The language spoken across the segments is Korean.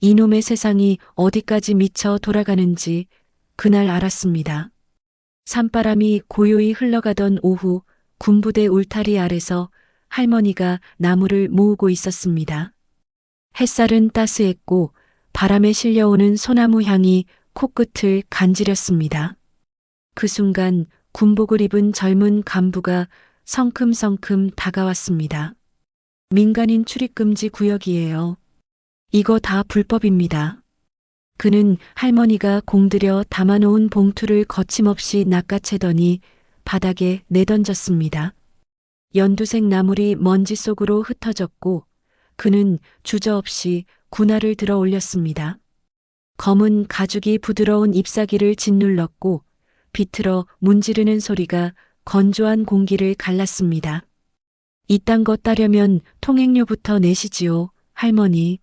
이놈의 세상이 어디까지 미쳐 돌아가는지 그날 알았습니다. 산바람이 고요히 흘러가던 오후 군부대 울타리 아래서 할머니가 나무를 모으고 있었습니다. 햇살은 따스했고 바람에 실려오는 소나무 향이 코끝을 간지렸습니다. 그 순간 군복을 입은 젊은 간부가 성큼성큼 다가왔습니다. 민간인 출입금지 구역이에요. 이거 다 불법입니다. 그는 할머니가 공들여 담아놓은 봉투를 거침없이 낚아채더니 바닥에 내던졌습니다. 연두색 나물이 먼지 속으로 흩어졌고 그는 주저없이 군화를 들어 올렸습니다. 검은 가죽이 부드러운 잎사귀를 짓눌렀고 비틀어 문지르는 소리가 건조한 공기를 갈랐습니다. 이딴 것 따려면 통행료부터 내시지요, 할머니.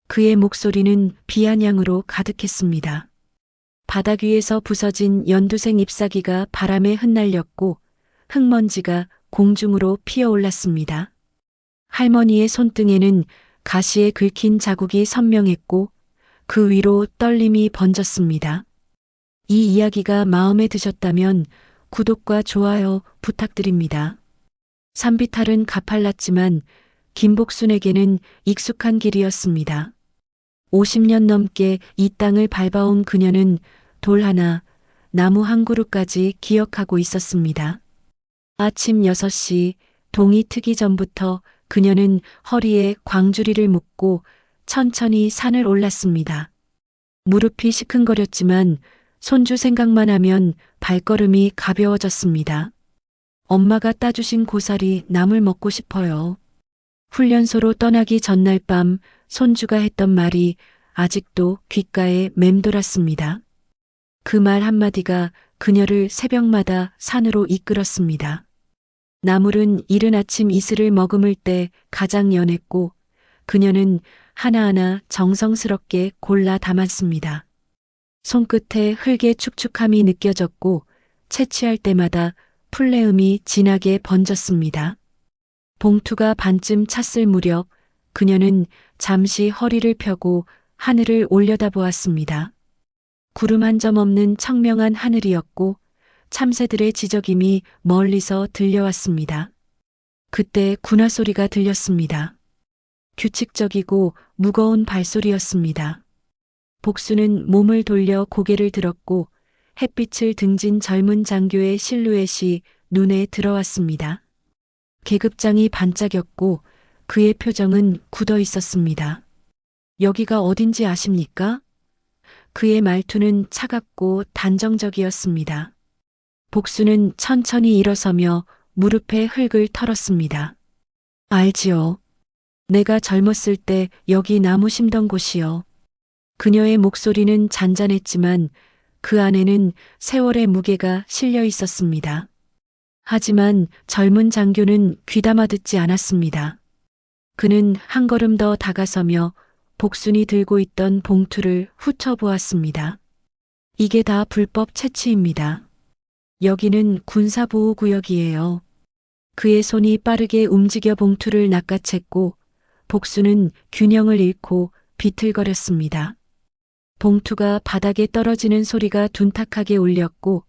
그의 목소리는 비아냥으로 가득했습니다. 바닥 위에서 부서진 연두색 잎사귀가 바람에 흩날렸고 흙먼지가 공중으로 피어올랐습니다. 할머니의 손등에는 가시에 긁힌 자국이 선명했고 그 위로 떨림이 번졌습니다. 이 이야기가 마음에 드셨다면 구독과 좋아요 부탁드립니다. 산비탈은 가팔랐지만 김복순에게는 익숙한 길이었습니다. 50년 넘게 이 땅을 밟아온 그녀는 돌 하나, 나무 한 그루까지 기억하고 있었습니다. 아침 6시 동이 트기 전부터 그녀는 허리에 광주리를 묶고 천천히 산을 올랐습니다. 무릎이 시큰거렸지만 손주 생각만 하면 발걸음이 가벼워졌습니다. 엄마가 따주신 고사리 나물 먹고 싶어요. 훈련소로 떠나기 전날 밤 손주가 했던 말이 아직도 귓가에 맴돌았습니다. 그 말 한마디가 그녀를 새벽마다 산으로 이끌었습니다. 나물은 이른 아침 이슬을 머금을 때 가장 연했고 그녀는 하나하나 정성스럽게 골라 담았습니다. 손끝에 흙의 축축함이 느껴졌고 채취할 때마다 풀내음이 진하게 번졌습니다. 봉투가 반쯤 찼을 무렵 그녀는 잠시 허리를 펴고 하늘을 올려다보았습니다. 구름 한 점 없는 청명한 하늘이었고 참새들의 지저김이 멀리서 들려왔습니다. 그때 군화 소리가 들렸습니다. 규칙적이고 무거운 발소리였습니다. 복수는 몸을 돌려 고개를 들었고 햇빛을 등진 젊은 장교의 실루엣이 눈에 들어왔습니다. 계급장이 반짝였고 그의 표정은 굳어 있었습니다. 여기가 어딘지 아십니까? 그의 말투는 차갑고 단정적이었습니다. 복수는 천천히 일어서며 무릎에 흙을 털었습니다. 알지요. 내가 젊었을 때 여기 나무 심던 곳이요. 그녀의 목소리는 잔잔했지만 그 안에는 세월의 무게가 실려 있었습니다. 하지만 젊은 장교는 귀담아 듣지 않았습니다. 그는 한 걸음 더 다가서며 복순이 들고 있던 봉투를 훑어보았습니다. 이게 다 불법 채취입니다. 여기는 군사보호구역이에요. 그의 손이 빠르게 움직여 봉투를 낚아챘고 복수는 균형을 잃고 비틀거렸습니다. 봉투가 바닥에 떨어지는 소리가 둔탁하게 울렸고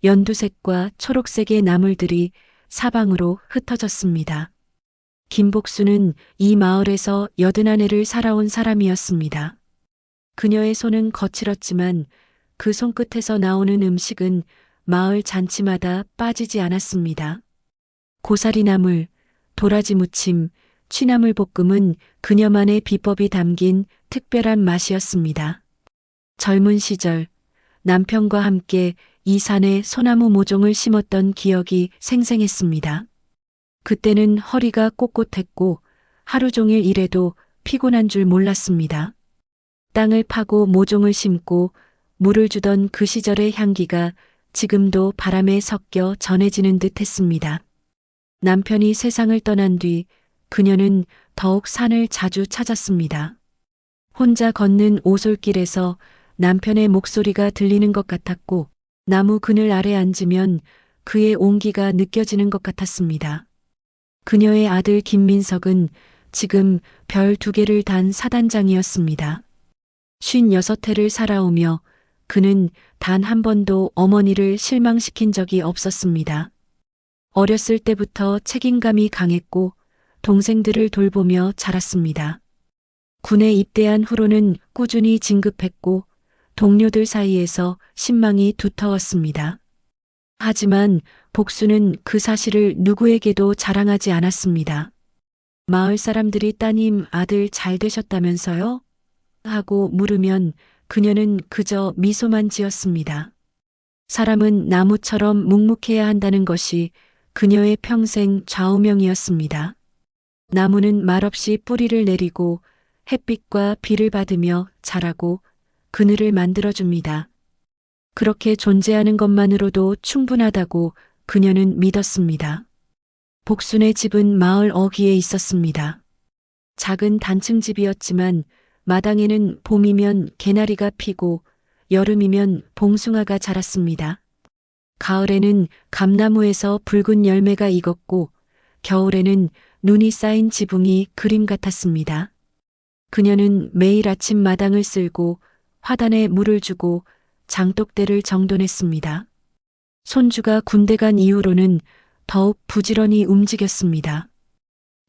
연두색과 초록색의 나물들이 사방으로 흩어졌습니다. 김복수는 이 마을에서 81해를 살아온 사람이었습니다. 그녀의 손은 거칠었지만 그 손끝에서 나오는 음식은 마을 잔치마다 빠지지 않았습니다. 고사리 나물, 도라지 무침, 취나물 볶음은 그녀만의 비법이 담긴 특별한 맛이었습니다. 젊은 시절 남편과 함께 이 산에 소나무 모종을 심었던 기억이 생생했습니다. 그때는 허리가 꼿꼿했고 하루 종일 일해도 피곤한 줄 몰랐습니다. 땅을 파고 모종을 심고 물을 주던 그 시절의 향기가 지금도 바람에 섞여 전해지는 듯 했습니다. 남편이 세상을 떠난 뒤 그녀는 더욱 산을 자주 찾았습니다. 혼자 걷는 오솔길에서 남편의 목소리가 들리는 것 같았고 나무 그늘 아래 앉으면 그의 온기가 느껴지는 것 같았습니다. 그녀의 아들 김민석은 지금 별 2개를 단 사단장이었습니다. 56해를 살아오며 그는 단 한 번도 어머니를 실망시킨 적이 없었습니다. 어렸을 때부터 책임감이 강했고 동생들을 돌보며 자랐습니다. 군에 입대한 후로는 꾸준히 진급했고 동료들 사이에서 신망이 두터웠습니다. 하지만 복수는 그 사실을 누구에게도 자랑하지 않았습니다. 마을 사람들이 따님 아들 잘 되셨다면서요? 하고 물으면 그녀는 그저 미소만 지었습니다. 사람은 나무처럼 묵묵해야 한다는 것이 그녀의 평생 좌우명이었습니다. 나무는 말없이 뿌리를 내리고 햇빛과 비를 받으며 자라고 그늘을 만들어줍니다. 그렇게 존재하는 것만으로도 충분하다고 그녀는 믿었습니다. 복순의 집은 마을 어귀에 있었습니다. 작은 단층 집이었지만 마당에는 봄이면 개나리가 피고 여름이면 봉숭아가 자랐습니다. 가을에는 감나무에서 붉은 열매가 익었고 겨울에는 눈이 쌓인 지붕이 그림 같았습니다. 그녀는 매일 아침 마당을 쓸고 화단에 물을 주고 장독대를 정돈했습니다. 손주가 군대 간 이후로는 더욱 부지런히 움직였습니다.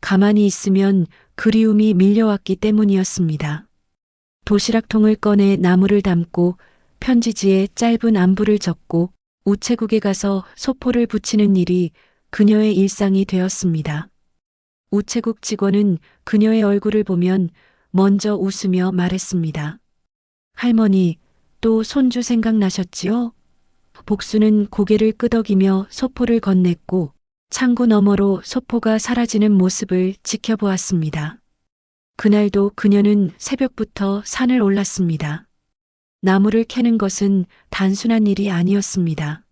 가만히 있으면 그리움이 밀려왔기 때문이었습니다. 도시락통을 꺼내 나무를 담고 편지지에 짧은 안부를 적고 우체국에 가서 소포를 붙이는 일이 그녀의 일상이 되었습니다. 우체국 직원은 그녀의 얼굴을 보면 먼저 웃으며 말했습니다. 할머니, 또 손주 생각나셨지요? 복수는 고개를 끄덕이며 소포를 건넸고 창구 너머로 소포가 사라지는 모습을 지켜보았습니다. 그날도 그녀는 새벽부터 산을 올랐습니다. 나무를 캐는 것은 단순한 일이 아니었습니다.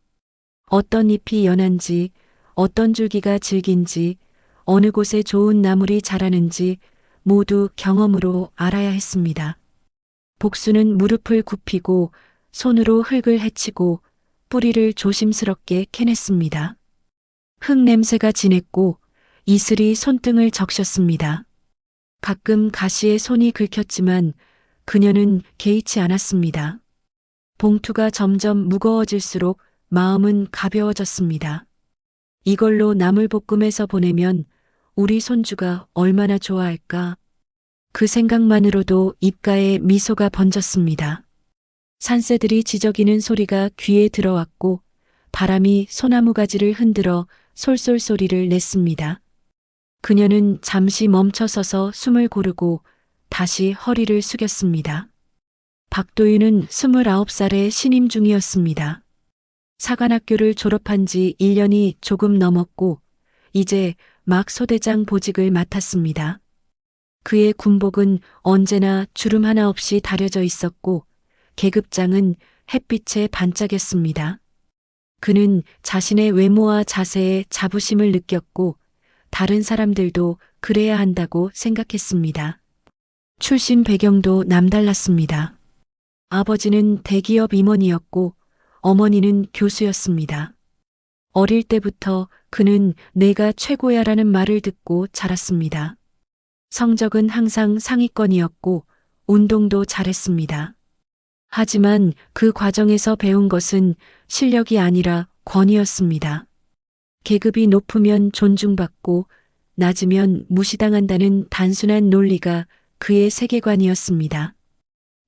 어떤 잎이 연한지, 어떤 줄기가 질긴지, 어느 곳에 좋은 나물이 자라는지 모두 경험으로 알아야 했습니다. 복수는 무릎을 굽히고 손으로 흙을 헤치고 뿌리를 조심스럽게 캐냈습니다. 흙 냄새가 진했고 이슬이 손등을 적셨습니다. 가끔 가시에 손이 긁혔지만 그녀는 개의치 않았습니다. 봉투가 점점 무거워질수록 마음은 가벼워졌습니다. 이걸로 나물볶음해서 보내면 우리 손주가 얼마나 좋아할까. 그 생각만으로도 입가에 미소가 번졌습니다. 산새들이 지저귀는 소리가 귀에 들어왔고 바람이 소나무 가지를 흔들어 솔솔 소리를 냈습니다. 그녀는 잠시 멈춰서서 숨을 고르고 다시 허리를 숙였습니다. 박도윤은 29살의 신임 중이었습니다. 사관학교를 졸업한 지 1년이 조금 넘었고 이제 막 소대장 보직을 맡았습니다. 그의 군복은 언제나 주름 하나 없이 다려져 있었고 계급장은 햇빛에 반짝였습니다. 그는 자신의 외모와 자세에 자부심을 느꼈고 다른 사람들도 그래야 한다고 생각했습니다. 출신 배경도 남달랐습니다. 아버지는 대기업 임원이었고 어머니는 교수였습니다. 어릴 때부터 그는 내가 최고야라는 말을 듣고 자랐습니다. 성적은 항상 상위권이었고 운동도 잘했습니다. 하지만 그 과정에서 배운 것은 실력이 아니라 권위였습니다. 계급이 높으면 존중받고 낮으면 무시당한다는 단순한 논리가 그의 세계관이었습니다.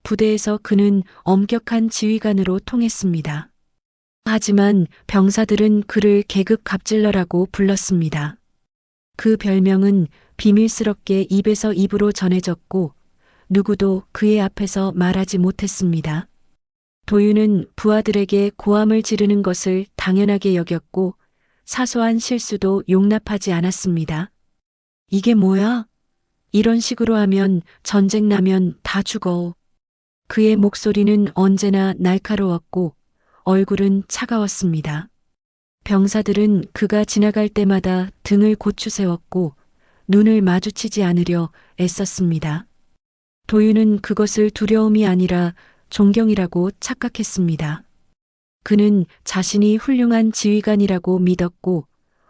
부대에서 그는 엄격한 지휘관으로 통했습니다. 하지만 병사들은 그를 계급 갑질러라고 불렀습니다. 그 별명은 비밀스럽게 입에서 입으로 전해졌고 누구도 그의 앞에서 말하지 못했습니다. 도윤은 부하들에게 고함을 지르는 것을 당연하게 여겼고 사소한 실수도 용납하지 않았습니다. 이게 뭐야? 이런 식으로 하면 전쟁 나면 다 죽어. 그의 목소리는 언제나 날카로웠고 얼굴은 차가웠습니다. 병사들은 그가 지나갈 때마다 등을 고추세웠고 눈을 마주치지 않으려 애썼습니다. 도윤은 그것을 두려움이 아니라 존경이라고 착각했습니다. 그는 자신이 훌륭한 지휘관이라고 믿었고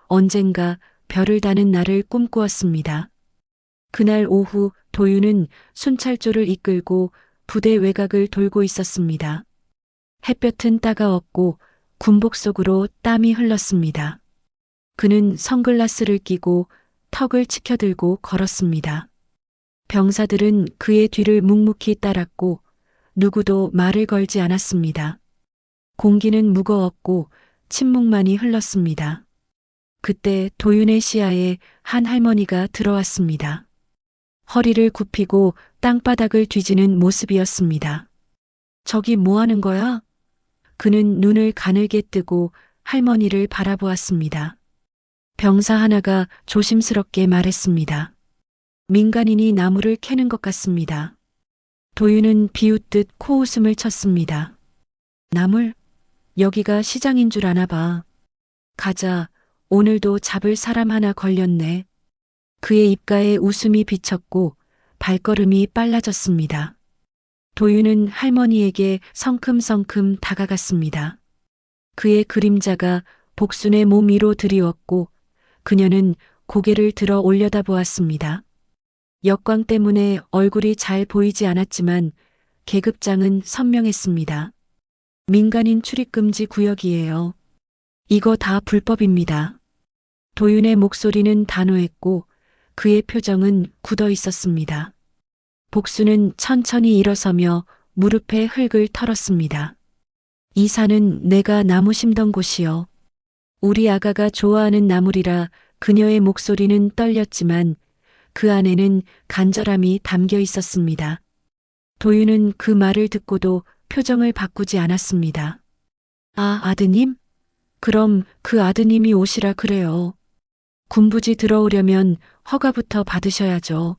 언젠가 별을 다는 날을 꿈꾸었습니다. 그날 오후 도윤은 순찰조를 이끌고 부대 외곽을 돌고 있었습니다. 햇볕은 따가웠고 군복 속으로 땀이 흘렀습니다. 그는 선글라스를 끼고 턱을 치켜들고 걸었습니다. 병사들은 그의 뒤를 묵묵히 따랐고 누구도 말을 걸지 않았습니다. 공기는 무거웠고 침묵만이 흘렀습니다. 그때 도윤의 시야에 한 할머니가 들어왔습니다. 허리를 굽히고 땅바닥을 뒤지는 모습이었습니다. 저기 뭐 하는 거야? 그는 눈을 가늘게 뜨고 할머니를 바라보았습니다. 병사 하나가 조심스럽게 말했습니다. 민간인이 나무를 캐는 것 같습니다. 도윤은 비웃듯 코웃음을 쳤습니다. 나물? 여기가 시장인 줄 아나 봐. 가자. 오늘도 잡을 사람 하나 걸렸네. 그의 입가에 웃음이 비쳤고 발걸음이 빨라졌습니다. 도윤은 할머니에게 성큼성큼 다가갔습니다. 그의 그림자가 복순의 몸 위로 드리웠고 그녀는 고개를 들어 올려다보았습니다. 역광 때문에 얼굴이 잘 보이지 않았지만 계급장은 선명했습니다. 민간인 출입금지 구역이에요. 이거 다 불법입니다. 도윤의 목소리는 단호했고 그의 표정은 굳어 있었습니다. 복수는 천천히 일어서며 무릎에 흙을 털었습니다. 이 산은 내가 나무 심던 곳이요. 우리 아가가 좋아하는 나물이라 그녀의 목소리는 떨렸지만 그 안에는 간절함이 담겨 있었습니다. 도윤은 그 말을 듣고도 표정을 바꾸지 않았습니다. 아, 아드님? 그럼 그 아드님이 오시라 그래요. 군부지 들어오려면 허가부터 받으셔야죠.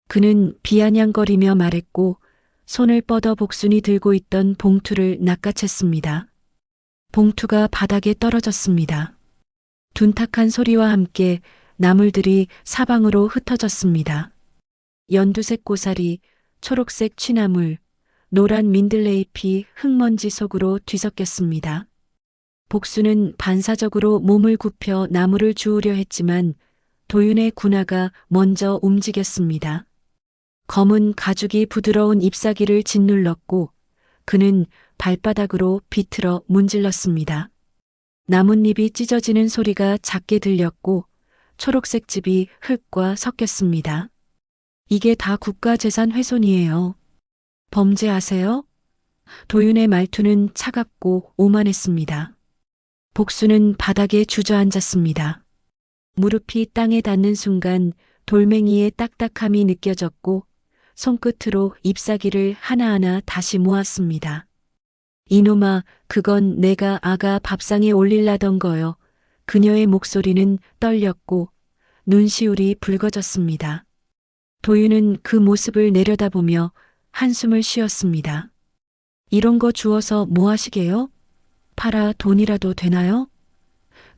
그는 비아냥거리며 말했고 손을 뻗어 복순이 들고 있던 봉투를 낚아챘습니다. 봉투가 바닥에 떨어졌습니다. 둔탁한 소리와 함께 나물들이 사방으로 흩어졌습니다. 연두색 고사리, 초록색 취나물, 노란 민들레잎이 흙먼지 속으로 뒤섞였습니다. 복수는 반사적으로 몸을 굽혀 나무를 주우려 했지만 도윤의 군화가 먼저 움직였습니다. 검은 가죽이 부드러운 잎사귀를 짓눌렀고 그는 발바닥으로 비틀어 문질렀습니다. 나뭇잎이 찢어지는 소리가 작게 들렸고 초록색 즙이 흙과 섞였습니다. 이게 다 국가재산 훼손이에요. 범죄하세요? 도윤의 말투는 차갑고 오만했습니다. 복수는 바닥에 주저앉았습니다. 무릎이 땅에 닿는 순간 돌멩이의 딱딱함이 느껴졌고 손끝으로 잎사귀를 하나하나 다시 모았습니다. 이놈아, 그건 내가 아가 밥상에 올릴라던 거요. 그녀의 목소리는 떨렸고 눈시울이 붉어졌습니다. 도윤은 그 모습을 내려다보며 한숨을 쉬었습니다. 이런 거 주워서 뭐 하시게요? 팔아 돈이라도 되나요?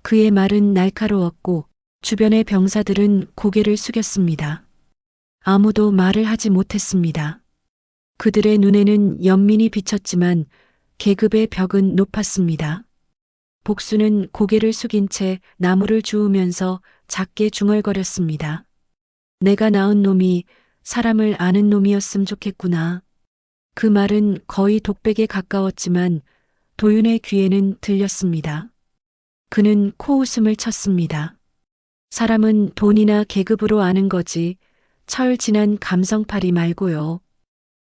그의 말은 날카로웠고 주변의 병사들은 고개를 숙였습니다. 아무도 말을 하지 못했습니다. 그들의 눈에는 연민이 비쳤지만 계급의 벽은 높았습니다. 복수는 고개를 숙인 채 나무를 주우면서 작게 중얼거렸습니다. 내가 낳은 놈이 사람을 아는 놈이었음 좋겠구나. 그 말은 거의 독백에 가까웠지만 도윤의 귀에는 들렸습니다. 그는 코웃음을 쳤습니다. 사람은 돈이나 계급으로 아는 거지 철 지난 감성팔이 말고요.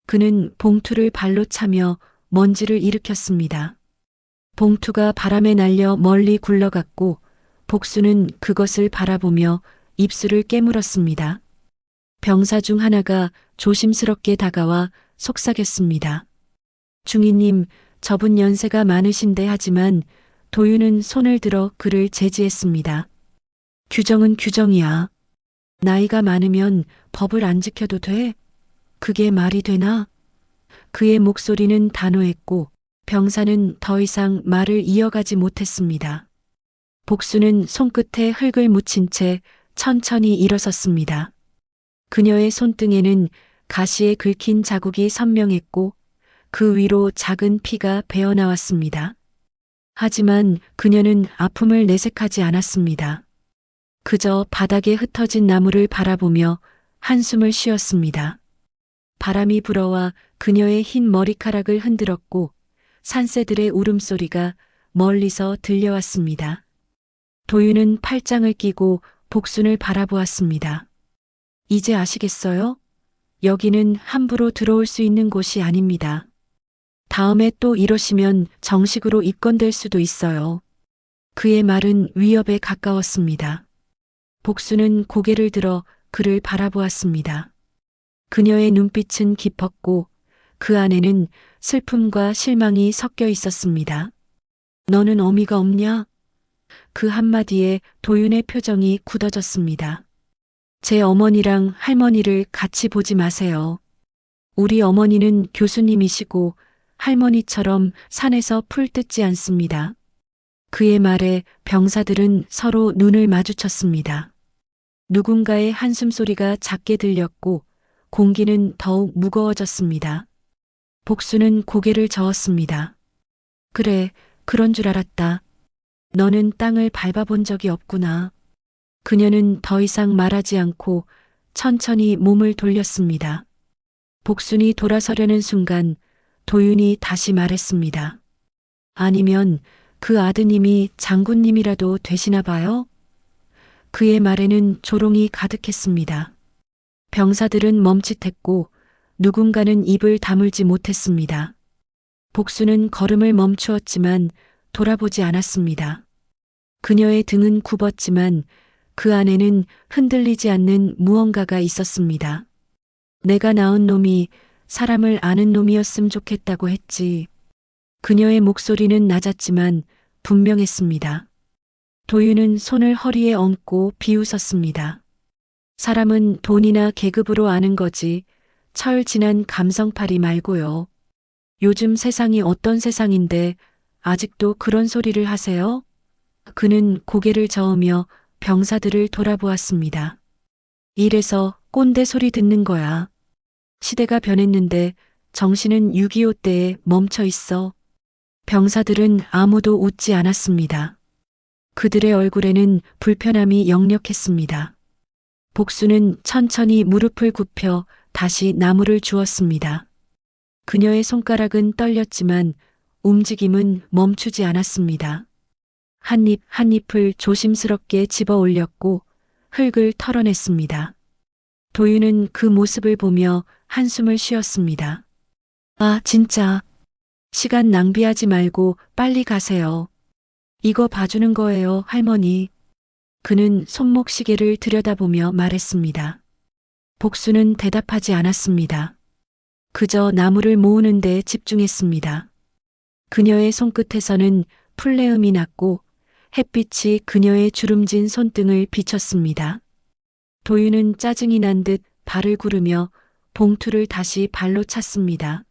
그는 봉투를 발로 차며 먼지를 일으켰습니다. 봉투가 바람에 날려 멀리 굴러갔고 복수는 그것을 바라보며 입술을 깨물었습니다. 병사 중 하나가 조심스럽게 다가와 속삭였습니다. 중이님, 저분 연세가 많으신데 하지만 도윤은 손을 들어 그를 제지했습니다. 규정은 규정이야. 나이가 많으면 법을 안 지켜도 돼? 그게 말이 되나? 그의 목소리는 단호했고 병사는 더 이상 말을 이어가지 못했습니다. 복수는 손끝에 흙을 묻힌 채 천천히 일어섰습니다. 그녀의 손등에는 가시에 긁힌 자국이 선명했고 그 위로 작은 피가 배어나왔습니다. 하지만 그녀는 아픔을 내색하지 않았습니다. 그저 바닥에 흩어진 나무를 바라보며 한숨을 쉬었습니다. 바람이 불어와 그녀의 흰 머리카락을 흔들었고 산새들의 울음소리가 멀리서 들려왔습니다. 도윤은 팔짱을 끼고 복순을 바라보았습니다. 이제 아시겠어요? 여기는 함부로 들어올 수 있는 곳이 아닙니다. 다음에 또 이러시면 정식으로 입건될 수도 있어요. 그의 말은 위협에 가까웠습니다. 복순은 고개를 들어 그를 바라보았습니다. 그녀의 눈빛은 깊었고 그 안에는 슬픔과 실망이 섞여 있었습니다. 너는 어미가 없냐? 그 한마디에 도윤의 표정이 굳어졌습니다. 제 어머니랑 할머니를 같이 보지 마세요. 우리 어머니는 교수님이시고 할머니처럼 산에서 풀 뜯지 않습니다. 그의 말에 병사들은 서로 눈을 마주쳤습니다. 누군가의 한숨 소리가 작게 들렸고 공기는 더욱 무거워졌습니다. 복수는 고개를 저었습니다. 그래, 그런 줄 알았다. 너는 땅을 밟아본 적이 없구나. 그녀는 더 이상 말하지 않고 천천히 몸을 돌렸습니다. 복순이 돌아서려는 순간 도윤이 다시 말했습니다. 아니면 그 아드님이 장군님이라도 되시나 봐요? 그의 말에는 조롱이 가득했습니다. 병사들은 멈칫했고 누군가는 입을 다물지 못했습니다. 복수는 걸음을 멈추었지만 돌아보지 않았습니다. 그녀의 등은 굽었지만 그 안에는 흔들리지 않는 무언가가 있었습니다. 내가 낳은 놈이 사람을 아는 놈이었음 좋겠다고 했지. 그녀의 목소리는 낮았지만 분명했습니다. 도윤은 손을 허리에 얹고 비웃었습니다. 사람은 돈이나 계급으로 아는 거지 철 지난 감성팔이 말고요. 요즘 세상이 어떤 세상인데 아직도 그런 소리를 하세요? 그는 고개를 저으며 병사들을 돌아보았습니다. 이래서 꼰대 소리 듣는 거야. 시대가 변했는데 정신은 6.25 때에 멈춰 있어. 병사들은 아무도 웃지 않았습니다. 그들의 얼굴에는 불편함이 역력했습니다. 복수는 천천히 무릎을 굽혀 다시 나무를 주었습니다. 그녀의 손가락은 떨렸지만 움직임은 멈추지 않았습니다. 한 입 한 잎을 조심스럽게 집어 올렸고 흙을 털어냈습니다. 도윤은 그 모습을 보며 한숨을 쉬었습니다. 아, 진짜. 시간 낭비하지 말고 빨리 가세요. 이거 봐주는 거예요, 할머니. 그는 손목 시계를 들여다보며 말했습니다. 복수는 대답하지 않았습니다. 그저 나무를 모으는 데 집중했습니다. 그녀의 손끝에서는 풀내음이 났고 햇빛이 그녀의 주름진 손등을 비쳤습니다. 도윤은 짜증이 난 듯 발을 구르며 봉투를 다시 발로 찼습니다.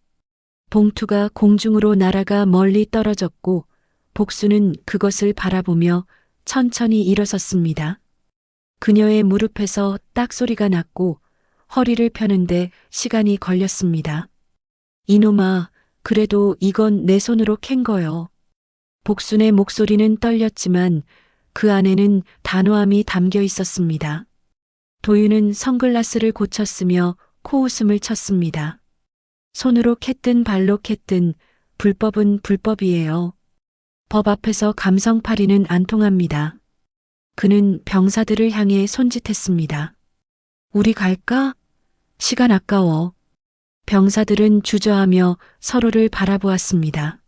봉투가 공중으로 날아가 멀리 떨어졌고 복수는 그것을 바라보며 천천히 일어섰습니다. 그녀의 무릎에서 딱 소리가 났고 허리를 펴는데 시간이 걸렸습니다. 이놈아, 그래도 이건 내 손으로 캔 거요. 복순의 목소리는 떨렸지만 그 안에는 단호함이 담겨 있었습니다. 도윤은 선글라스를 고쳤으며 코웃음을 쳤습니다. 손으로 캤든 발로 캤든 불법은 불법이에요. 법 앞에서 감성팔이는 안 통합니다. 그는 병사들을 향해 손짓했습니다. 우리 갈까? 시간 아까워. 병사들은 주저하며 서로를 바라보았습니다.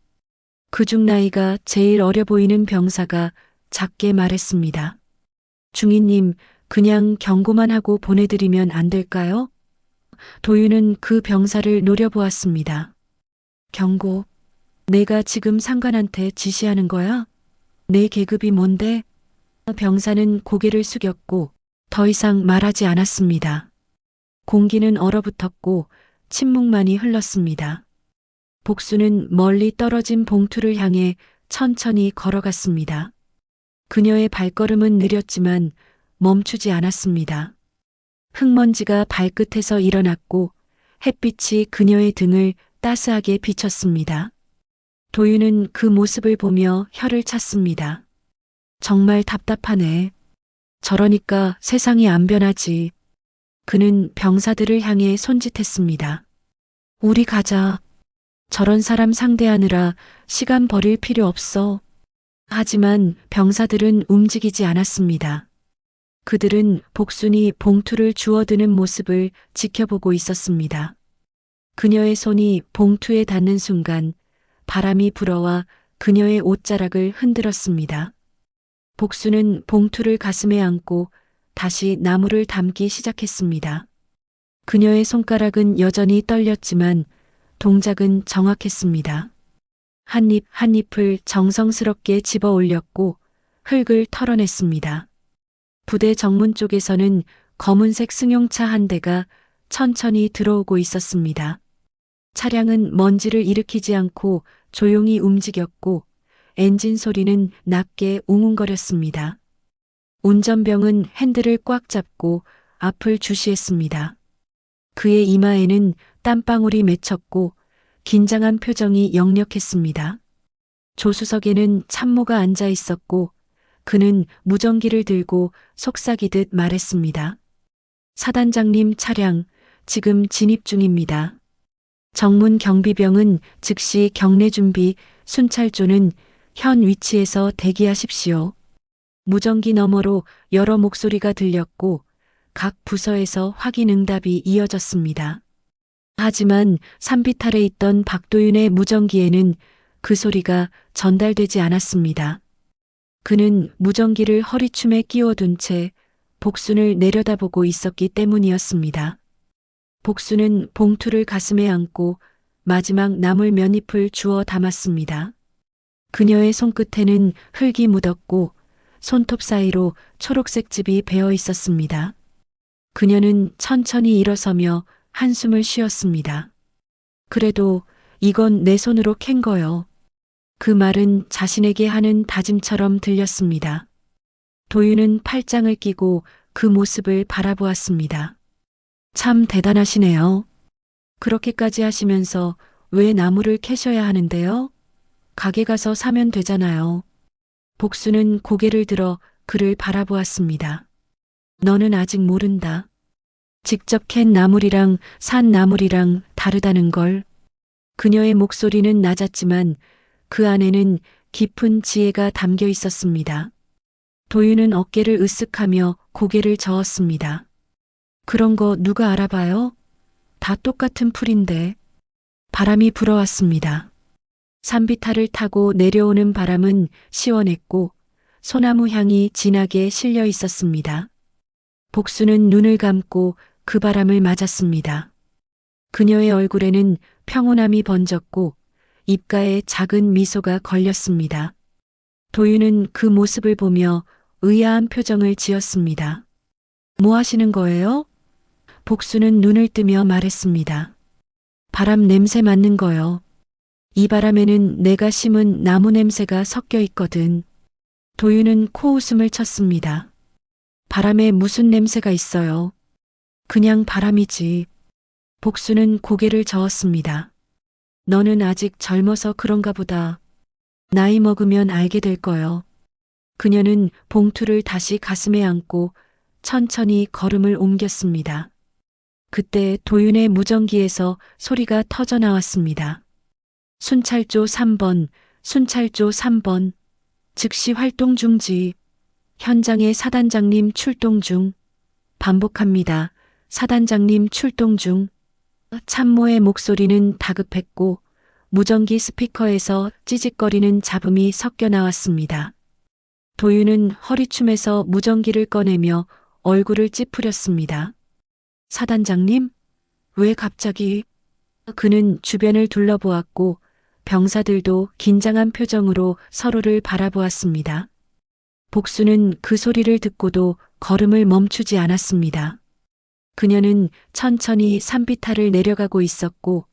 그중 나이가 제일 어려 보이는 병사가 작게 말했습니다. 중위님, 그냥 경고만 하고 보내드리면 안 될까요? 도윤은 그 병사를 노려보았습니다. 경고? 내가 지금 상관한테 지시하는 거야? 내 계급이 뭔데? 병사는 고개를 숙였고 더 이상 말하지 않았습니다. 공기는 얼어붙었고 침묵만이 흘렀습니다. 복수는 멀리 떨어진 봉투를 향해 천천히 걸어갔습니다. 그녀의 발걸음은 느렸지만 멈추지 않았습니다. 흙먼지가 발끝에서 일어났고 햇빛이 그녀의 등을 따스하게 비쳤습니다. 도윤은 그 모습을 보며 혀를 찼습니다. 정말 답답하네. 저러니까 세상이 안 변하지. 그는 병사들을 향해 손짓했습니다. 우리 가자. 저런 사람 상대하느라 시간 버릴 필요 없어. 하지만 병사들은 움직이지 않았습니다. 그들은 복순이 봉투를 주워드는 모습을 지켜보고 있었습니다. 그녀의 손이 봉투에 닿는 순간 바람이 불어와 그녀의 옷자락을 흔들었습니다. 복순은 봉투를 가슴에 안고 다시 나무를 담기 시작했습니다. 그녀의 손가락은 여전히 떨렸지만 동작은 정확했습니다. 한 잎 한 잎을 정성스럽게 집어 올렸고 흙을 털어냈습니다. 부대 정문 쪽에서는 검은색 승용차 한 대가 천천히 들어오고 있었습니다. 차량은 먼지를 일으키지 않고 조용히 움직였고 엔진 소리는 낮게 웅웅거렸습니다. 운전병은 핸들을 꽉 잡고 앞을 주시했습니다. 그의 이마에는 땀방울이 맺혔고 긴장한 표정이 역력했습니다. 조수석에는 참모가 앉아 있었고 그는 무전기를 들고 속삭이듯 말했습니다. 사단장님 차량 지금 진입 중입니다. 정문 경비병은 즉시 경례 준비, 순찰조는 현 위치에서 대기하십시오. 무전기 너머로 여러 목소리가 들렸고 각 부서에서 확인 응답이 이어졌습니다. 하지만 산비탈에 있던 박도윤의 무전기에는 그 소리가 전달되지 않았습니다. 그는 무전기를 허리춤에 끼워둔 채 복순을 내려다보고 있었기 때문이었습니다. 복순은 봉투를 가슴에 안고 마지막 나물 몇 잎을 주워 담았습니다. 그녀의 손끝에는 흙이 묻었고 손톱 사이로 초록색 즙이 배어 있었습니다. 그녀는 천천히 일어서며 한숨을 쉬었습니다. 그래도 이건 내 손으로 캔 거요. 그 말은 자신에게 하는 다짐처럼 들렸습니다. 도윤은 팔짱을 끼고 그 모습을 바라보았습니다. 참 대단하시네요. 그렇게까지 하시면서 왜 나무를 캐셔야 하는데요? 가게 가서 사면 되잖아요. 복수는 고개를 들어 그를 바라보았습니다. 너는 아직 모른다. 직접 캔 나물이랑 산 나물이랑 다르다는 걸. 그녀의 목소리는 낮았지만 그 안에는 깊은 지혜가 담겨 있었습니다. 도윤은 어깨를 으쓱하며 고개를 저었습니다. 그런 거 누가 알아봐요? 다 똑같은 풀인데. 바람이 불어왔습니다. 산비탈을 타고 내려오는 바람은 시원했고 소나무 향이 진하게 실려 있었습니다. 복수는 눈을 감고 그 바람을 맞았습니다. 그녀의 얼굴에는 평온함이 번졌고 입가에 작은 미소가 걸렸습니다. 도윤은 그 모습을 보며 의아한 표정을 지었습니다. 뭐 하시는 거예요? 복수는 눈을 뜨며 말했습니다. 바람 냄새 맡는 거요. 이 바람에는 내가 심은 나무 냄새가 섞여 있거든. 도윤은 코웃음을 쳤습니다. 바람에 무슨 냄새가 있어요? 그냥 바람이지. 복수는 고개를 저었습니다. 너는 아직 젊어서 그런가 보다. 나이 먹으면 알게 될 거요. 그녀는 봉투를 다시 가슴에 안고 천천히 걸음을 옮겼습니다. 그때 도윤의 무전기에서 소리가 터져 나왔습니다. 순찰조 3번, 순찰조 3번. 즉시 활동 중지. 현장에 사단장님 출동 중. 반복합니다. 사단장님 출동 중. 참모의 목소리는 다급했고 무전기 스피커에서 찌직거리는 잡음이 섞여 나왔습니다. 도윤은 허리춤에서 무전기를 꺼내며 얼굴을 찌푸렸습니다. 사단장님? 왜 갑자기? 그는 주변을 둘러보았고 병사들도 긴장한 표정으로 서로를 바라보았습니다. 복수는 그 소리를 듣고도 걸음을 멈추지 않았습니다. 그녀는 천천히 산비탈을 내려가고 있었고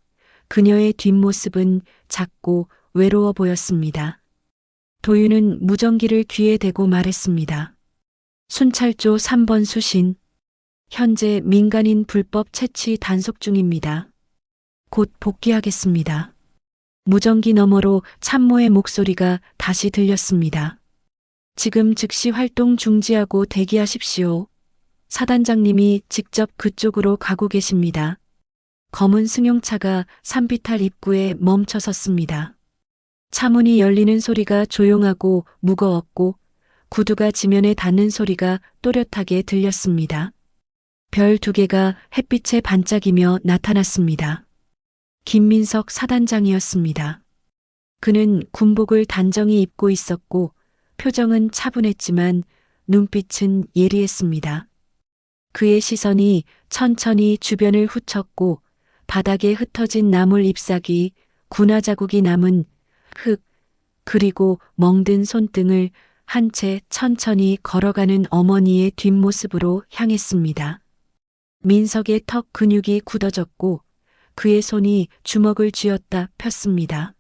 그녀의 뒷모습은 작고 외로워 보였습니다. 도윤은 무전기를 귀에 대고 말했습니다. 순찰조 3번 수신. 현재 민간인 불법 채취 단속 중입니다. 곧 복귀하겠습니다. 무전기 너머로 참모의 목소리가 다시 들렸습니다. 지금 즉시 활동 중지하고 대기하십시오. 사단장님이 직접 그쪽으로 가고 계십니다. 검은 승용차가 산비탈 입구에 멈춰 섰습니다. 차문이 열리는 소리가 조용하고 무거웠고 구두가 지면에 닿는 소리가 또렷하게 들렸습니다. 별 2개가 햇빛에 반짝이며 나타났습니다. 김민석 사단장이었습니다. 그는 군복을 단정히 입고 있었고 표정은 차분했지만 눈빛은 예리했습니다. 그의 시선이 천천히 주변을 훑었고 바닥에 흩어진 나물 잎사귀, 군화 자국이 남은 흙, 그리고 멍든 손등을 한 채 천천히 걸어가는 어머니의 뒷모습으로 향했습니다. 민석의 턱 근육이 굳어졌고 그의 손이 주먹을 쥐었다 폈습니다.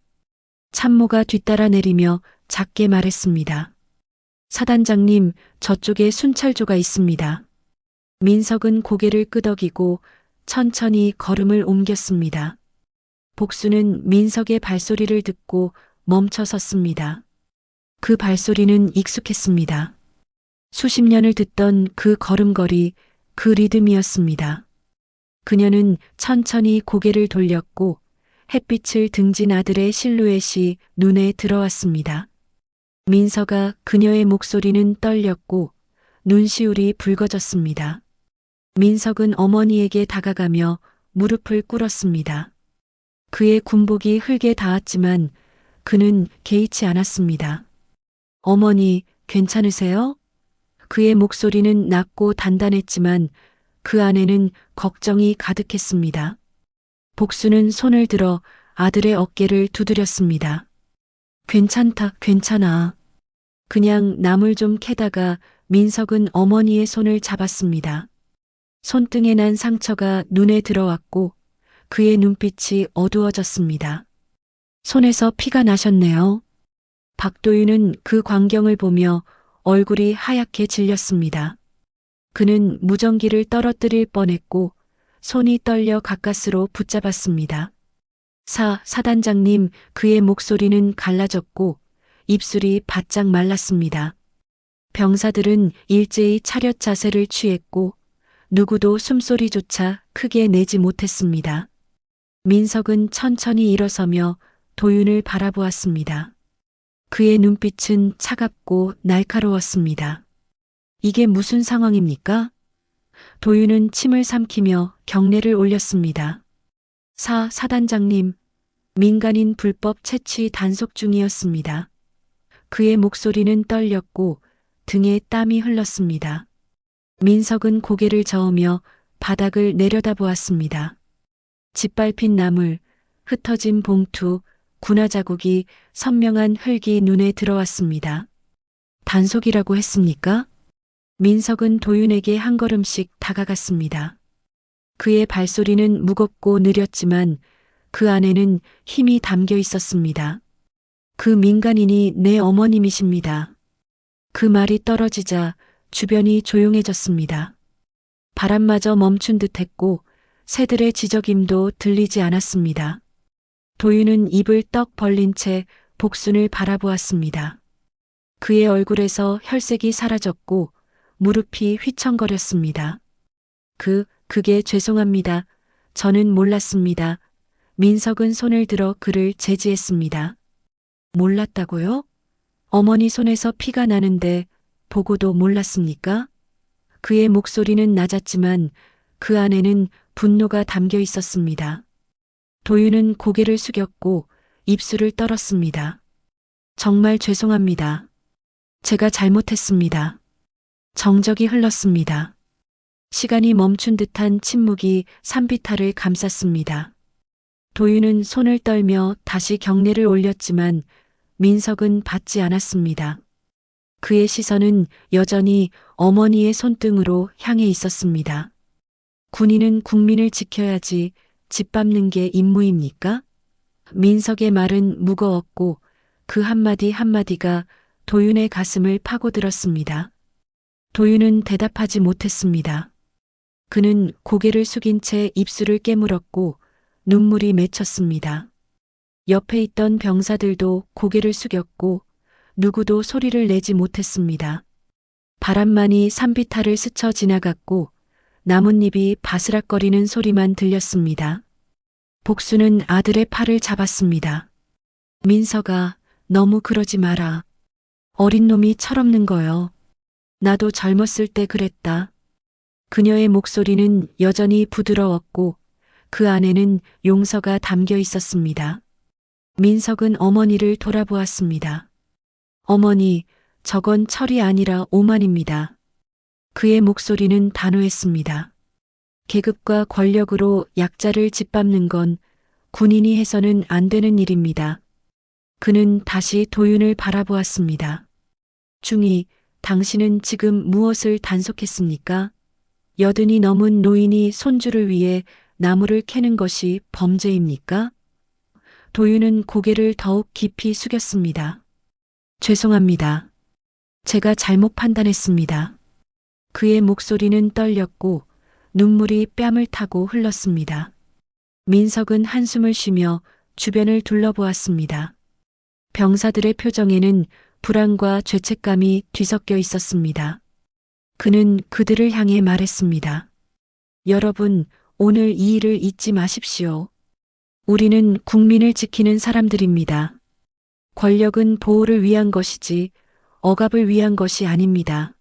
참모가 뒤따라 내리며 작게 말했습니다. 사단장님, 저쪽에 순찰조가 있습니다. 민석은 고개를 끄덕이고 천천히 걸음을 옮겼습니다. 복수는 민석의 발소리를 듣고 멈춰 섰습니다. 그 발소리는 익숙했습니다. 수십 년을 듣던 그 걸음걸이, 그 리듬이었습니다. 그녀는 천천히 고개를 돌렸고 햇빛을 등진 아들의 실루엣이 눈에 들어왔습니다. 민서가 그녀의 목소리는 떨렸고 눈시울이 붉어졌습니다. 민석은 어머니에게 다가가며 무릎을 꿇었습니다. 그의 군복이 흙에 닿았지만 그는 개의치 않았습니다. 어머니, 괜찮으세요? 그의 목소리는 낮고 단단했지만 그 안에는 걱정이 가득했습니다. 복수는 손을 들어 아들의 어깨를 두드렸습니다. 괜찮다, 괜찮아. 그냥 나물 좀 캐다가 민석은 어머니의 손을 잡았습니다. 손등에 난 상처가 눈에 들어왔고 그의 눈빛이 어두워졌습니다. 손에서 피가 나셨네요. 박도윤은 그 광경을 보며 얼굴이 하얗게 질렸습니다. 그는 무전기를 떨어뜨릴 뻔했고 손이 떨려 가까스로 붙잡았습니다. 사단장님, 그의 목소리는 갈라졌고 입술이 바짝 말랐습니다. 병사들은 일제히 차렷 자세를 취했고 누구도 숨소리조차 크게 내지 못했습니다. 민석은 천천히 일어서며 도윤을 바라보았습니다. 그의 눈빛은 차갑고 날카로웠습니다. 이게 무슨 상황입니까? 도윤은 침을 삼키며 경례를 올렸습니다. 사단장님, 민간인 불법 채취 단속 중이었습니다. 그의 목소리는 떨렸고 등에 땀이 흘렀습니다. 민석은 고개를 저으며 바닥을 내려다보았습니다. 짓밟힌 나물, 흩어진 봉투, 군화 자국이 선명한 흙이 눈에 들어왔습니다. 단속이라고 했습니까? 민석은 도윤에게 한 걸음씩 다가갔습니다. 그의 발소리는 무겁고 느렸지만 그 안에는 힘이 담겨 있었습니다. 그 민간인이 내 어머님이십니다. 그 말이 떨어지자 주변이 조용해졌습니다. 바람마저 멈춘 듯했고 새들의 지저귐도 들리지 않았습니다. 도윤은 입을 떡 벌린 채 복순을 바라보았습니다. 그의 얼굴에서 혈색이 사라졌고 무릎이 휘청거렸습니다. 그게 죄송합니다. 저는 몰랐습니다. 민석은 손을 들어 그를 제지했습니다. 몰랐다고요? 어머니 손에서 피가 나는데 보고도 몰랐습니까? 그의 목소리는 낮았지만 그 안에는 분노가 담겨 있었습니다. 도윤은 고개를 숙였고 입술을 떨었습니다. 정말 죄송합니다. 제가 잘못했습니다. 정적이 흘렀습니다. 시간이 멈춘 듯한 침묵이 산비탈을 감쌌습니다. 도윤은 손을 떨며 다시 경례를 올렸지만 민석은 받지 않았습니다. 그의 시선은 여전히 어머니의 손등으로 향해 있었습니다. 군인은 국민을 지켜야지 짓밟는 게 임무입니까? 민석의 말은 무거웠고 그 한마디 한마디가 도윤의 가슴을 파고들었습니다. 도윤은 대답하지 못했습니다. 그는 고개를 숙인 채 입술을 깨물었고 눈물이 맺혔습니다. 옆에 있던 병사들도 고개를 숙였고 누구도 소리를 내지 못했습니다. 바람만이 산비탈을 스쳐 지나갔고 나뭇잎이 바스락거리는 소리만 들렸습니다. 복수는 아들의 팔을 잡았습니다. 민서가 너무 그러지 마라. 어린 놈이 철없는 거요. 나도 젊었을 때 그랬다. 그녀의 목소리는 여전히 부드러웠고 그 안에는 용서가 담겨 있었습니다. 민석은 어머니를 돌아보았습니다. 어머니, 저건 철이 아니라 오만입니다. 그의 목소리는 단호했습니다. 계급과 권력으로 약자를 짓밟는 건 군인이 해서는 안 되는 일입니다. 그는 다시 도윤을 바라보았습니다. 중이, 당신은 지금 무엇을 단속했습니까? 여든이 넘은 노인이 손주를 위해 나무를 캐는 것이 범죄입니까? 도윤은 고개를 더욱 깊이 숙였습니다. 죄송합니다. 제가 잘못 판단했습니다. 그의 목소리는 떨렸고 눈물이 뺨을 타고 흘렀습니다. 민석은 한숨을 쉬며 주변을 둘러보았습니다. 병사들의 표정에는 불안과 죄책감이 뒤섞여 있었습니다. 그는 그들을 향해 말했습니다. 여러분, 오늘 이 일을 잊지 마십시오. 우리는 국민을 지키는 사람들입니다. 권력은 보호를 위한 것이지 억압을 위한 것이 아닙니다.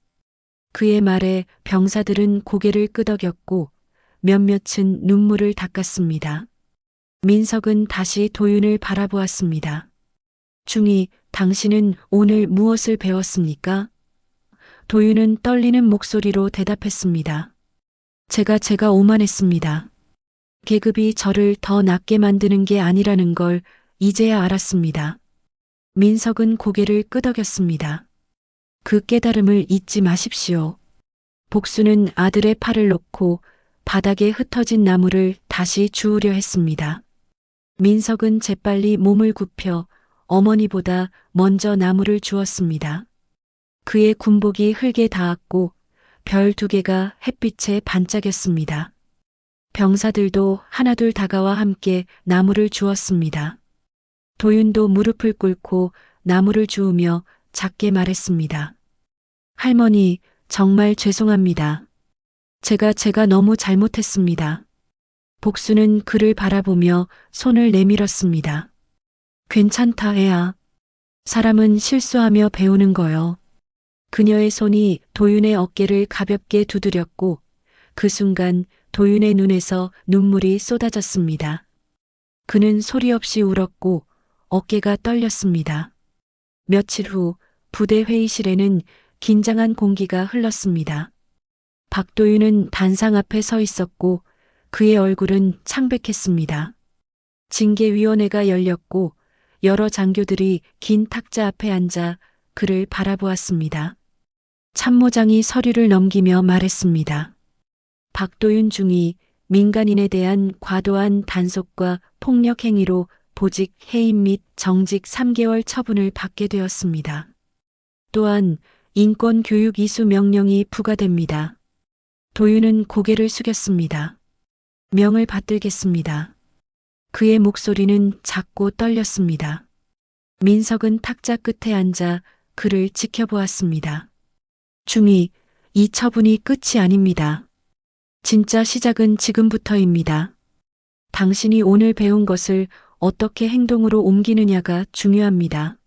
그의 말에 병사들은 고개를 끄덕였고 몇몇은 눈물을 닦았습니다. 민석은 다시 도윤을 바라보았습니다. 중이, 당신은 오늘 무엇을 배웠습니까? 도윤은 떨리는 목소리로 대답했습니다. 제가 오만했습니다. 계급이 저를 더 낮게 만드는 게 아니라는 걸 이제야 알았습니다. 민석은 고개를 끄덕였습니다. 그 깨달음을 잊지 마십시오. 복수는 아들의 팔을 놓고 바닥에 흩어진 나무를 다시 주우려 했습니다. 민석은 재빨리 몸을 굽혀 어머니보다 먼저 나무를 주었습니다. 그의 군복이 흙에 닿았고 별 2개가 햇빛에 반짝였습니다. 병사들도 하나둘 다가와 함께 나무를 주었습니다. 도윤도 무릎을 꿇고 나무를 주우며 작게 말했습니다. 할머니, 정말 죄송합니다. 제가 너무 잘못했습니다. 복수는 그를 바라보며 손을 내밀었습니다. 괜찮다, 애야. 사람은 실수하며 배우는 거요. 그녀의 손이 도윤의 어깨를 가볍게 두드렸고 그 순간 도윤의 눈에서 눈물이 쏟아졌습니다. 그는 소리 없이 울었고 어깨가 떨렸습니다. 며칠 후 부대 회의실에는 긴장한 공기가 흘렀습니다. 박도윤은 단상 앞에 서 있었고 그의 얼굴은 창백했습니다. 징계위원회가 열렸고 여러 장교들이 긴 탁자 앞에 앉아 그를 바라보았습니다. 참모장이 서류를 넘기며 말했습니다. 박도윤 중이 민간인에 대한 과도한 단속과 폭력 행위로 보직 해임 및 정직 3개월 처분을 받게 되었습니다. 또한 인권교육 이수 명령이 부과됩니다. 도윤은 고개를 숙였습니다. 명을 받들겠습니다. 그의 목소리는 작고 떨렸습니다. 민석은 탁자 끝에 앉아 그를 지켜보았습니다. 중이, 이 처분이 끝이 아닙니다. 진짜 시작은 지금부터입니다. 당신이 오늘 배운 것을 어떻게 행동으로 옮기느냐가 중요합니다.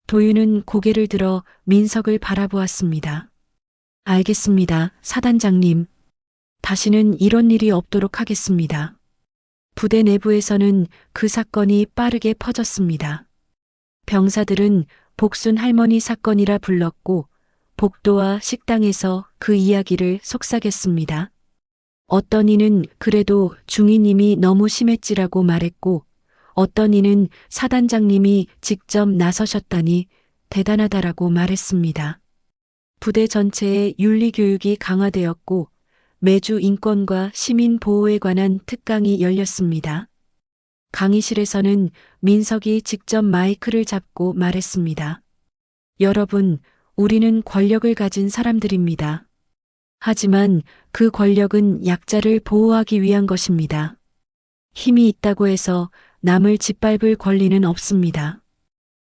도윤은 고개를 들어 민석을 바라보았습니다. 알겠습니다, 사단장님. 다시는 이런 일이 없도록 하겠습니다. 부대 내부에서는 그 사건이 빠르게 퍼졌습니다. 병사들은 복순 할머니 사건이라 불렀고 복도와 식당에서 그 이야기를 속삭였습니다. 어떤 이는 그래도 중이님이 너무 심했지라고 말했고 어떤 이는 사단장님이 직접 나서셨다니 대단하다라고 말했습니다. 부대 전체의 윤리교육이 강화되었고 매주 인권과 시민 보호에 관한 특강이 열렸습니다. 강의실에서는 민석이 직접 마이크를 잡고 말했습니다. 여러분, 우리는 권력을 가진 사람들입니다. 하지만 그 권력은 약자를 보호하기 위한 것입니다. 힘이 있다고 해서 남을 짓밟을 권리는 없습니다.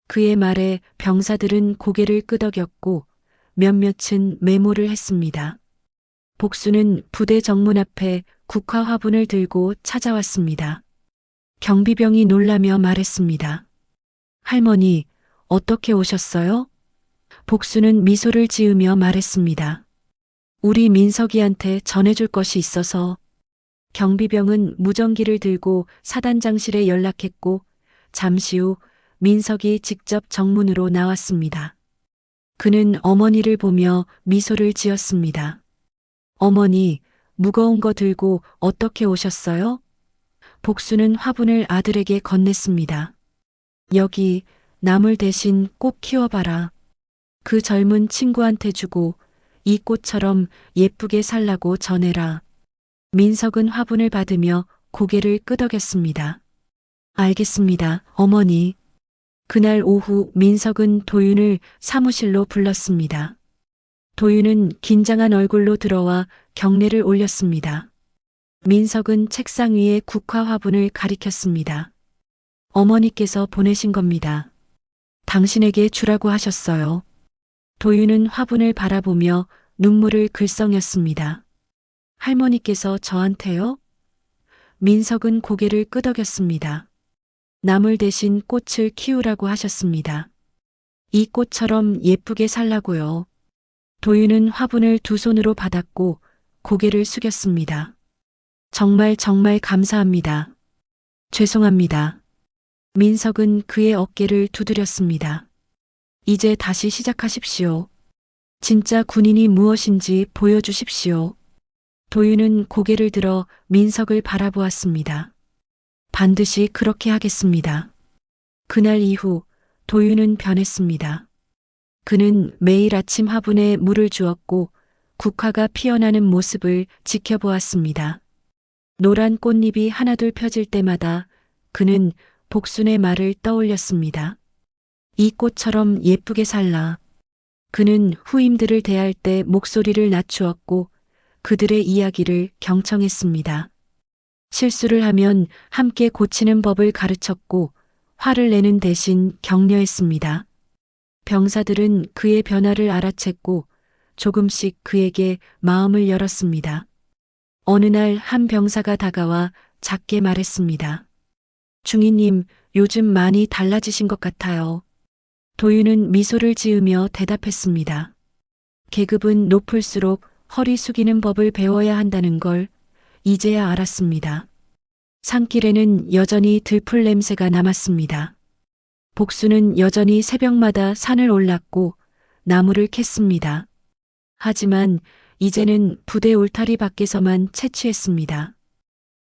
그의 말에 병사들은 고개를 끄덕였고 몇몇은 메모를 했습니다. 복수는 부대 정문 앞에 국화 화분을 들고 찾아왔습니다. 경비병이 놀라며 말했습니다. 할머니, 어떻게 오셨어요? 복수는 미소를 지으며 말했습니다. 우리 민석이한테 전해줄 것이 있어서. 경비병은 무전기를 들고 사단장실에 연락했고 잠시 후 민석이 직접 정문으로 나왔습니다. 그는 어머니를 보며 미소를 지었습니다. 어머니, 무거운 거 들고 어떻게 오셨어요? 복수는 화분을 아들에게 건넸습니다. 여기 나물 대신 꼭 키워봐라. 그 젊은 친구한테 주고 이 꽃처럼 예쁘게 살라고 전해라. 민석은 화분을 받으며 고개를 끄덕였습니다. 알겠습니다, 어머니. 그날 오후 민석은 도윤을 사무실로 불렀습니다. 도윤은 긴장한 얼굴로 들어와 경례를 올렸습니다. 민석은 책상 위에 국화 화분을 가리켰습니다. 어머니께서 보내신 겁니다. 당신에게 주라고 하셨어요. 도윤은 화분을 바라보며 눈물을 글썽였습니다. 할머니께서 저한테요? 민석은 고개를 끄덕였습니다. 나물 대신 꽃을 키우라고 하셨습니다. 이 꽃처럼 예쁘게 살라고요. 도윤은 화분을 두 손으로 받았고 고개를 숙였습니다. 정말 감사합니다. 죄송합니다. 민석은 그의 어깨를 두드렸습니다. 이제 다시 시작하십시오. 진짜 군인이 무엇인지 보여주십시오. 도윤은 고개를 들어 민석을 바라보았습니다. 반드시 그렇게 하겠습니다. 그날 이후 도윤은 변했습니다. 그는 매일 아침 화분에 물을 주었고 국화가 피어나는 모습을 지켜보았습니다. 노란 꽃잎이 하나둘 펴질 때마다 그는 복순의 말을 떠올렸습니다. 이 꽃처럼 예쁘게 살라. 그는 후임들을 대할 때 목소리를 낮추었고 그들의 이야기를 경청했습니다. 실수를 하면 함께 고치는 법을 가르쳤고 화를 내는 대신 격려했습니다. 병사들은 그의 변화를 알아챘고 조금씩 그에게 마음을 열었습니다. 어느 날 한 병사가 다가와 작게 말했습니다. 중위님, 요즘 많이 달라지신 것 같아요. 도윤은 미소를 지으며 대답했습니다. 계급은 높을수록 허리 숙이는 법을 배워야 한다는 걸 이제야 알았습니다. 산길에는 여전히 들풀 냄새가 남았습니다. 복수는 여전히 새벽마다 산을 올랐고 나무를 캤습니다. 하지만 이제는 부대 울타리 밖에서만 채취했습니다.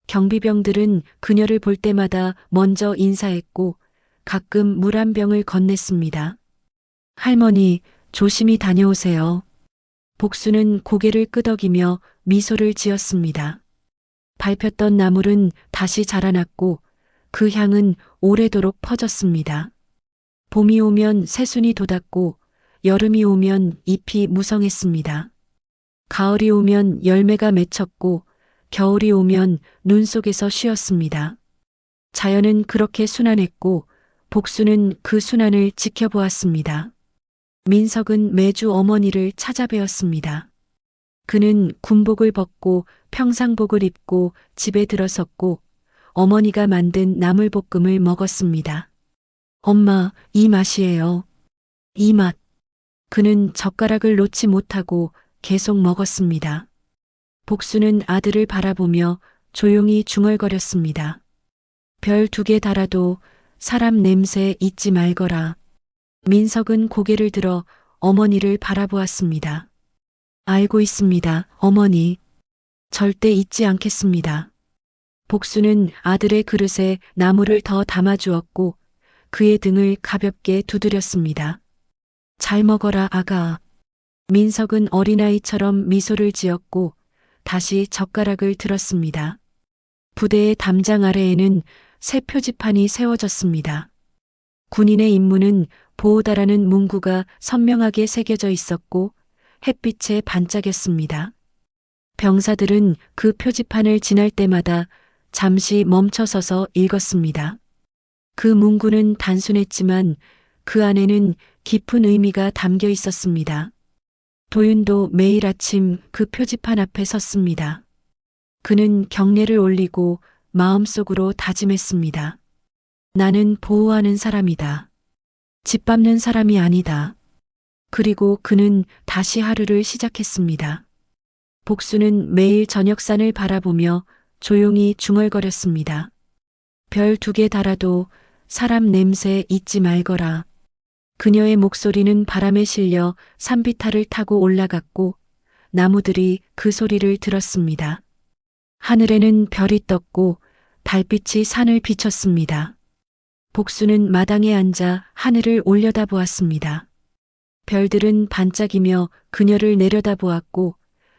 경비병들은 그녀를 볼 때마다 먼저 인사했고 가끔 물 한 병을 건넸습니다. 할머니, 조심히 다녀오세요. 복수는 고개를 끄덕이며 미소를 지었습니다. 밟혔던 나물은 다시 자라났고 그 향은 오래도록 퍼졌습니다. 봄이 오면 새순이 돋았고 여름이 오면 잎이 무성했습니다. 가을이 오면 열매가 맺혔고 겨울이 오면 눈 속에서 쉬었습니다. 자연은 그렇게 순환했고 복수는 그 순환을 지켜보았습니다. 민석은 매주 어머니를 찾아뵈었습니다. 그는 군복을 벗고 평상복을 입고 집에 들어섰고 어머니가 만든 나물볶음을 먹었습니다. 엄마, 이 맛이에요. 이 맛. 그는 젓가락을 놓지 못하고 계속 먹었습니다. 복수는 아들을 바라보며 조용히 중얼거렸습니다. 별 2개 달아도 사람 냄새 잊지 말거라. 민석은 고개를 들어 어머니를 바라보았습니다. 알고 있습니다, 어머니. 절대 잊지 않겠습니다. 복수는 아들의 그릇에 나물을 더 담아주었고 그의 등을 가볍게 두드렸습니다. 잘 먹어라, 아가. 민석은 어린아이처럼 미소를 지었고 다시 젓가락을 들었습니다. 부대의 담장 아래에는 새 표지판이 세워졌습니다. 군인의 임무는 보호다라는 문구가 선명하게 새겨져 있었고 햇빛에 반짝였습니다. 병사들은 그 표지판을 지날 때마다 잠시 멈춰서서 읽었습니다. 그 문구는 단순했지만 그 안에는 깊은 의미가 담겨 있었습니다. 도윤도 매일 아침 그 표지판 앞에 섰습니다. 그는 경례를 올리고 마음속으로 다짐했습니다. 나는 보호하는 사람이다. 짓밟는 사람이 아니다. 그리고 그는 다시 하루를 시작했습니다. 복수는 매일 저녁산을 바라보며 조용히 중얼거렸습니다. 별 2개 달아도 사람 냄새 잊지 말거라. 그녀의 목소리는 바람에 실려 산비탈을 타고 올라갔고 나무들이 그 소리를 들었습니다. 하늘에는 별이 떴고 달빛이 산을 비췄습니다. 복수는 마당에 앉아 하늘을 올려다보았습니다. 별들은 반짝이며 그녀를 내려다보았고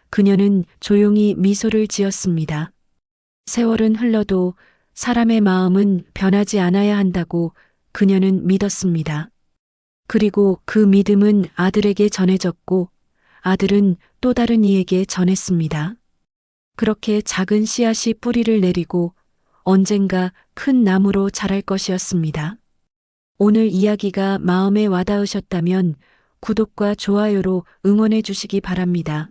그녀는 조용히 미소를 지었습니다. 세월은 흘러도 사람의 마음은 변하지 않아야 한다고 그녀는 믿었습니다. 그리고 그 믿음은 아들에게 전해졌고 아들은 또 다른 이에게 전했습니다. 그렇게 작은 씨앗이 뿌리를 내리고 언젠가 큰 나무로 자랄 것이었습니다. 오늘 이야기가 마음에 와닿으셨다면 구독과 좋아요로 응원해 주시기 바랍니다.